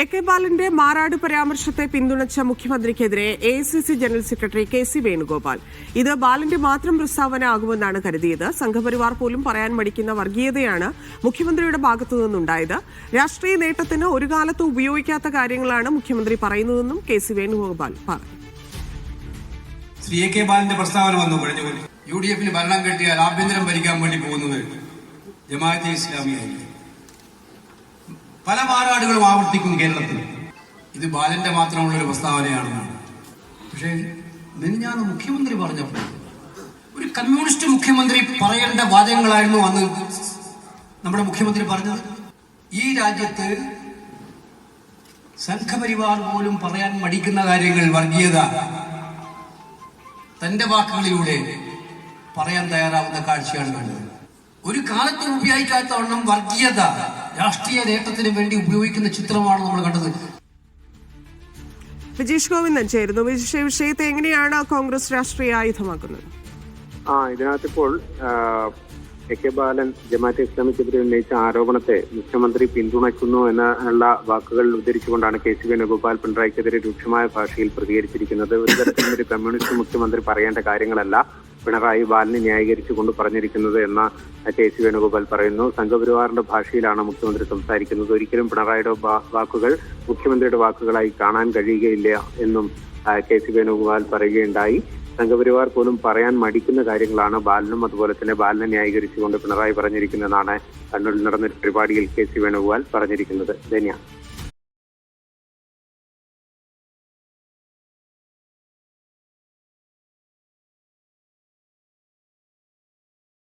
AK. ബാലന്റെ മാറാട് പരാമർശത്തെ പിന്തുണച്ച മുഖ്യമന്ത്രിക്കെതിരെ AICC general secretary K C. Venugopal ഇത് ബാലന്റെ മാത്രം പ്രസ്താവന ആകുമെന്നാണ് കരുതിയത്. സംഘപരിവാർ പോലും പറയാൻ മടിക്കുന്ന വർഗീയതയാണ് മുഖ്യമന്ത്രിയുടെ ഭാഗത്തുനിന്നുണ്ടായത്. രാഷ്ട്രീയ നേട്ടത്തിന് ഒരു കാലത്ത് ഉപയോഗിക്കാത്ത കാര്യങ്ങളാണ് മുഖ്യമന്ത്രി പറയുന്നതെന്നും കെ.സി. വേണുഗോപാൽ പറഞ്ഞു. ശ്രീ എ.കെ. ബാലന്റെ പ്രസ്താവന വന്നു കഴിഞ്ഞു. യു.ഡി.എഫിന് ഭരണം കിട്ടിയാൽ ആഭ്യന്തരം ഭരിക്കാൻ വേണ്ടി പോകുന്നത് ജമാഅത്തെ ഇസ്ലാമിയായിരിക്കും. പല മാറാടുകളും ആവർത്തിക്കും കേരളത്തിൽ. ഇത് ബാലന്റെ മാത്രമുള്ളൊരു പ്രസ്താവനയാണെന്നാണ്. പക്ഷേ മെനിഞ്ഞാന്ന് മുഖ്യമന്ത്രി പറഞ്ഞപ്പോൾ ഒരു കമ്മ്യൂണിസ്റ്റ് മുഖ്യമന്ത്രി പറയേണ്ട വാചകങ്ങളായിരുന്നു അന്ന് നമ്മുടെ മുഖ്യമന്ത്രി പറഞ്ഞത്. ഈ രാജ്യത്ത് സംഘപരിവാർ പോലും പറയാൻ മടിക്കുന്ന കാര്യങ്ങൾ, വർഗീയത, തന്റെ വാക്കുകളിലൂടെ പറയാൻ തയ്യാറാവുന്ന കാഴ്ചയാണ് കണ്ടത്. ഒരു കാലത്തും ഉപയോഗിക്കാത്ത വണ്ണം വർഗീയത രാഷ്ട്രീയ നേട്ടത്തിന് വേണ്ടി ഉപയോഗിക്കുന്ന ചിത്രമാണ് നമ്മൾ കണ്ടത്. വിജേഷ് ഗോവിന്ദൻ ചേരുന്നു. വിഷയത്തെ എങ്ങനെയാണ് കോൺഗ്രസ് രാഷ്ട്രീയ ആയുധമാക്കുന്നത്? ഇതിനകത്തിപ്പോൾ എ.കെ. ബാലൻ ജമാഅത്തെ ഇസ്ലാമിക്കെതിരെ ഉന്നയിച്ച ആരോപണത്തെ മുഖ്യമന്ത്രി പിന്തുണയ്ക്കുന്നു എന്നുള്ള വാക്കുകൾ ഉദ്ധരിച്ചുകൊണ്ടാണ് കെ.സി. വേണുഗോപാൽ പിണറായിക്കെതിരെ രൂക്ഷമായ ഭാഷയിൽ പ്രതികരിച്ചിരിക്കുന്നത്. ഒരു തരത്തിലും ഒരു കമ്മ്യൂണിസ്റ്റ് മുഖ്യമന്ത്രി പറയേണ്ട കാര്യങ്ങളല്ല പിണറായി ബാലനെ ന്യായീകരിച്ചുകൊണ്ട് പറഞ്ഞിരിക്കുന്നത് എന്ന കെ.സി. വേണുഗോപാൽ പറയുന്നു. സംഘപരിവാറിന്റെ ഭാഷയിലാണ് മുഖ്യമന്ത്രി സംസാരിക്കുന്നത്. ഒരിക്കലും പിണറായിയുടെ വാക്കുകൾ മുഖ്യമന്ത്രിയുടെ വാക്കുകളായി കാണാൻ കഴിയുകയില്ല എന്നും കെ.സി. വേണുഗോപാൽ പറയുകയുണ്ടായി. സംഘപരിവാർ പോലും പറയാൻ മടിക്കുന്ന കാര്യങ്ങളാണ് ബാലനും അതുപോലെ തന്നെ ബാലനെ ന്യായീകരിച്ചുകൊണ്ട് പിണറായി പറഞ്ഞിരിക്കുന്നതെന്നാണ് കണ്ണൂരിൽ നടന്നൊരു പരിപാടിയിൽ കെ.സി. വേണുഗോപാൽ പറഞ്ഞിരിക്കുന്നത്. ധന്യ.